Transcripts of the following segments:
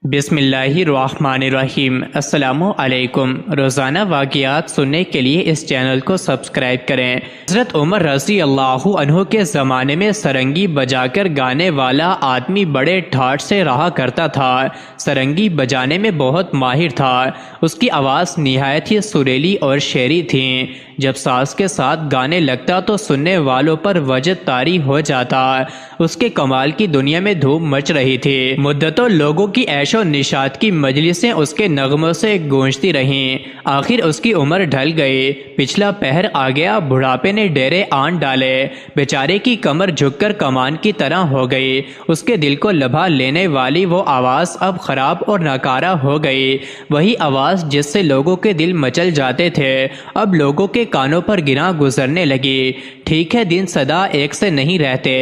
بسم اللہ الرحمن الرحیم۔ السلام علیکم۔ روزانہ واقعات سننے کے لیے اس چینل کو سبسکرائب کریں۔ حضرت عمر رضی اللہ عنہ کے زمانے میں سرنگی بجا کر گانے والا آدمی بڑے ٹھاٹ سے رہا کرتا تھا۔ سرنگی بجانے میں بہت ماہر تھا۔ اس کی آواز نہایت ہی سریلی اور شعری تھی۔ جب ساز کے ساتھ گانے لگتا تو سننے والوں پر وجد طاری ہو جاتا۔ اس کے کمال کی دنیا میں دھوم مچ رہی تھی۔ مدتوں لوگوں کی عیش و نشاط کی مجلسیں اس کے نغموں سے گونجتی رہیں۔ آخر اس کی عمر ڈھل گئی۔ پچھلا پہر آ گیا، بڑھاپے نے ڈیرے آن ڈالے۔ بیچارے کی کمر جھک کر کمان کی طرح ہو گئی۔ اس کے دل کو لبھا لینے والی وہ آواز اب خراب اور ناکارہ ہو گئی۔ وہی آواز جس سے لوگوں کے دل مچل جاتے تھے اب لوگوں کے کانوں پر گراں گزرنے لگی۔ ٹھیک ہے، دن سدا ایک سے نہیں رہتے۔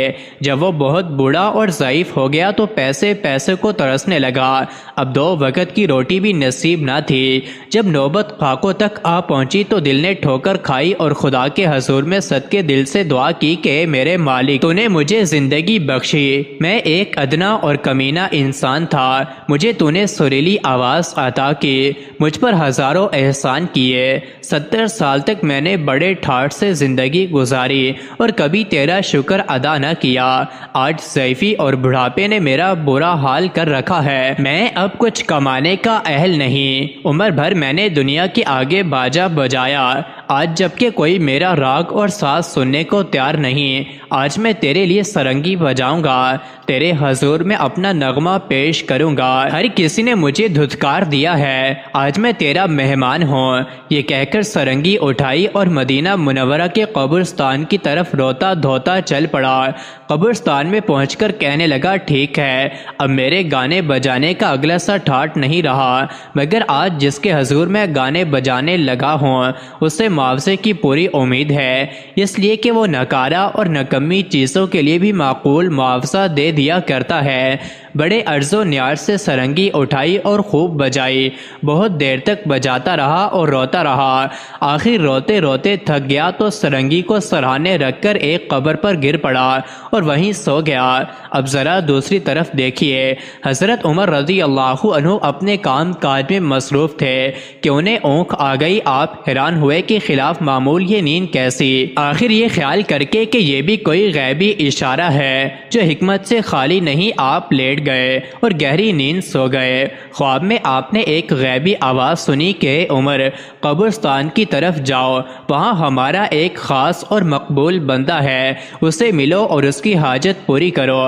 جب وہ بہت بوڑھا اور ضعیف ہو گیا تو پیسے کو ترسنے لگا۔ اب 2 وقت کی روٹی بھی نصیب نہ تھی۔ جب نوبت خاکوں تک آ پہنچی تو دل نے ٹھوکر کھائی اور خدا کے حضور میں صدقے دل سے دعا کی کہ میرے مالک، تو نے مجھے زندگی بخشی۔ میں ایک ادنا اور کمینہ انسان تھا، مجھے تو نے سریلی آواز عطا کی، مجھ پر ہزاروں احسان کیے۔ 70 سال تک میں نے بڑے ٹھاٹ سے زندگی گزاری اور کبھی تیرا شکر ادا نہ کیا۔ آج ضعیفی اور بڑھاپے نے میرا برا حال کر رکھا ہے۔ میں اب کچھ کمانے کا اہل نہیں۔ عمر بھر میں نے دنیا کے آگے باجا بجایا، آج جبکہ کوئی میرا راگ اور ساز سننے کو تیار نہیں، آج میں تیرے لیے سرنگی بجاؤں گا، تیرے حضور میں اپنا نغمہ پیش کروں گا۔ ہر کسی نے مجھے دھتکار دیا ہے، آج میں تیرا مہمان ہوں۔ یہ کہہ کر سرنگی اٹھائی اور مدینہ منورہ کے قبرستان کی طرف روتا دھوتا چل پڑا۔ قبرستان میں پہنچ کر کہنے لگا، ٹھیک ہے، اب میرے گانے بجانے کا اگلا سا ٹھاٹ نہیں رہا، مگر آج جس کے حضور میں گانے بجانے لگا ہوں اسے معاوضے کی پوری امید ہے، اس لیے کہ وہ ناکارہ اور نکمی چیزوں کے لیے بھی معقول معاوضہ دے دیا کرتا ہے۔ بڑے عرض و نیاز سے سرنگی اٹھائی اور خوب بجائی، بہت دیر تک بجاتا رہا اور روتا رہا۔ آخر روتے روتے تھک گیا تو سرنگی کو سرہانے رکھ کر ایک قبر پر گر پڑا اور وہیں سو گیا۔ اب ذرا دوسری طرف دیکھیے، حضرت عمر رضی اللہ عنہ اپنے کام کاج میں مصروف تھے کہ انہیں اونکھ آ گئی۔ آپ حیران ہوئے کہ خلاف معمول یہ نیند کیسی؟ آخر یہ خیال کر کے کہ یہ بھی کوئی غیبی اشارہ ہے جو حکمت سے خالی نہیں، آپ لیٹ گئے اور گہری نیند سو گئے۔ خواب میں آپ نے ایک غیبی آواز سنی کہ عمر، قبرستان کی طرف جاؤ، وہاں ہمارا ایک خاص اور مقبول بندہ ہے، اسے ملو اور اس کی حاجت پوری کرو۔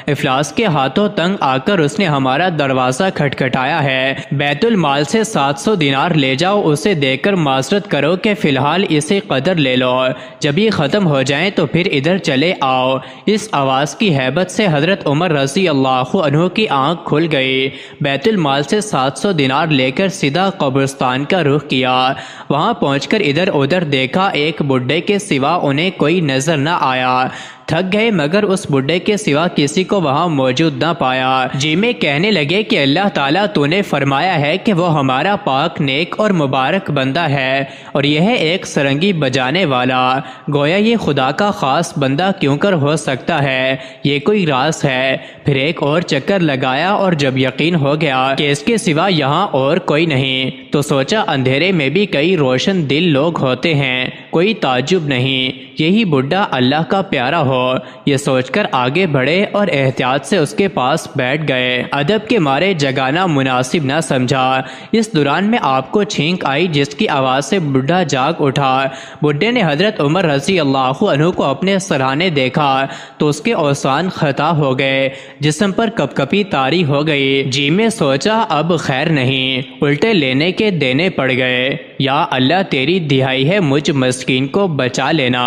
افلاس کے ہاتھوں تنگ آ کر اس نے ہمارا دروازہ کھٹکھٹایا ہے، بیت المال سے 700 دینار لے جاؤ، اسے دے کر معذرت کرو کہ فی الحال اسے قدر لے لو، جب یہ ختم ہو جائیں تو پھر ادھر چلے آؤ۔ اس آواز کی ہیبت سے حضرت عمر رضی اللہ عنہ کی آنکھ کھل گئی۔ بیت المال سے 700 دینار لے کر سیدھا قبرستان کا رخ کیا۔ وہاں پہنچ کر ادھر ادھر دیکھا، ایک بڈھے کے سوا انہیں کوئی نظر نہ آیا۔ تھک گئے مگر اس بڈھے کے سوا کسی کو وہاں موجود نہ پایا۔ جی میں کہنے لگے کہ اللہ تعالیٰ تو نے فرمایا ہے کہ وہ ہمارا پاک نیک اور مبارک بندہ ہے اور یہ ہے ایک سرنگی بجانے والا، گویا یہ خدا کا خاص بندہ کیوں کر ہو سکتا ہے، یہ کوئی راز ہے۔ پھر ایک اور چکر لگایا اور جب یقین ہو گیا کہ اس کے سوا یہاں اور کوئی نہیں تو سوچا اندھیرے میں بھی کئی روشن دل لوگ ہوتے ہیں، کوئی تعجب نہیں یہی بڈھا اللہ کا پیارا ہو۔ یہ سوچ کر آگے بڑھے اور احتیاط سے اس کے پاس بیٹھ گئے۔ ادب کے مارے جگانا مناسب نہ سمجھا۔ اس دوران میں آپ کو چھینک آئی جس کی آواز سے بڈھا جاگ اٹھا۔ بڈھے نے حضرت عمر رضی اللہ عنہ کو اپنے سرہانے دیکھا تو اس کے اوسان خطا ہو گئے، جسم پر کپ کپی طاری ہو گئی۔ جی میں سوچا اب خیر نہیں، الٹے لینے کے دینے پڑ گئے۔ یا اللہ تیری دہائی ہے، مجھ مسکین کو بچا لینا۔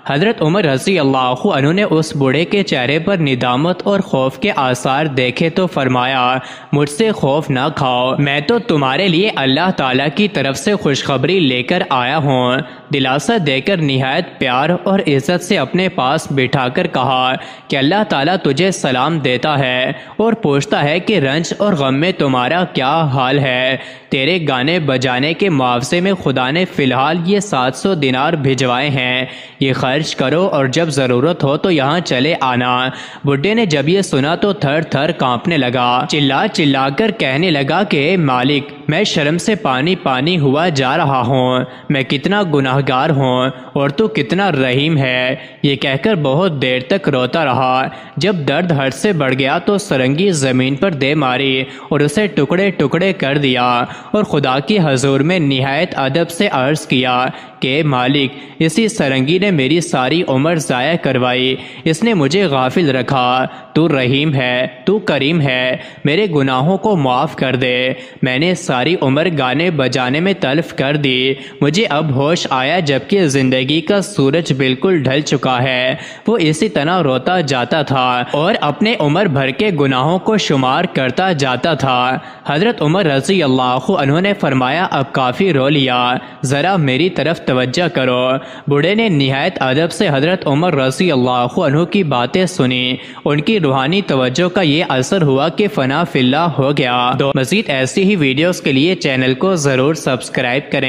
حضرت عمر رضی اللہ عنہ نے اس بوڑھے کے چہرے پر ندامت اور خوف کے آثار دیکھے تو فرمایا، مجھ سے خوف نہ کھاؤ، میں تو تمہارے لیے اللہ تعالیٰ کی طرف سے خوشخبری لے کر آیا ہوں۔ دلاسا دے کر نہایت پیار اور عزت سے اپنے پاس بٹھا کر کہا کہ اللہ تعالیٰ تجھے سلام دیتا ہے اور پوچھتا ہے کہ رنج اور غم میں تمہارا کیا حال ہے۔ تیرے گانے بجانے کے معاوضے میں خدا نے فی الحال یہ 700 دینار بھجوائے ہیں، یہ خرچ کرو اور جب ضرورت ہو تو یہاں چلے آنا۔ بڈھے نے جب یہ سنا تو تھر تھر کانپنے لگا، چلا چلا کر کہنے لگا کہ اے مالک، میں شرم سے پانی پانی ہوا جا رہا ہوں، میں کتنا گناہگار ہوں اور تو کتنا رحیم ہے۔ یہ کہہ کر بہت دیر تک روتا رہا۔ جب درد حد سے بڑھ گیا تو سرنگی زمین پر دے ماری اور اسے ٹکڑے ٹکڑے کر دیا اور خدا کی حضور میں نہایت ادب سے عرض کیا کہ مالک، اسی سرنگی نے میری ساری عمر ضائع کروائی، اس نے مجھے غافل رکھا۔ تو رحیم ہے، تو کریم ہے، میرے گناہوں کو معاف کر دے۔ میں نے ساری عمر گانے بجانے میں تلف کر دی، مجھے اب ہوش آیا جبکہ زندگی کا سورج بالکل ڈھل چکا ہے۔ وہ اسی طرح روتا جاتا تھا اور اپنے عمر بھر کے گناہوں کو شمار کرتا جاتا تھا۔ حضرت عمر رضی اللہ عنہ نے فرمایا اب کافی رو لیا، ذرا میری طرف توجہ کرو۔ بوڑھے نے نہایت ادب سے حضرت عمر رضی اللہ عنہ کی باتیں سنی، ان کی روحانی توجہ کا یہ اثر ہوا کہ فنا فی اللہ ہو گیا۔ مزید ایسی ہی ویڈیوز کے لیے چینل کو ضرور سبسکرائب کریں۔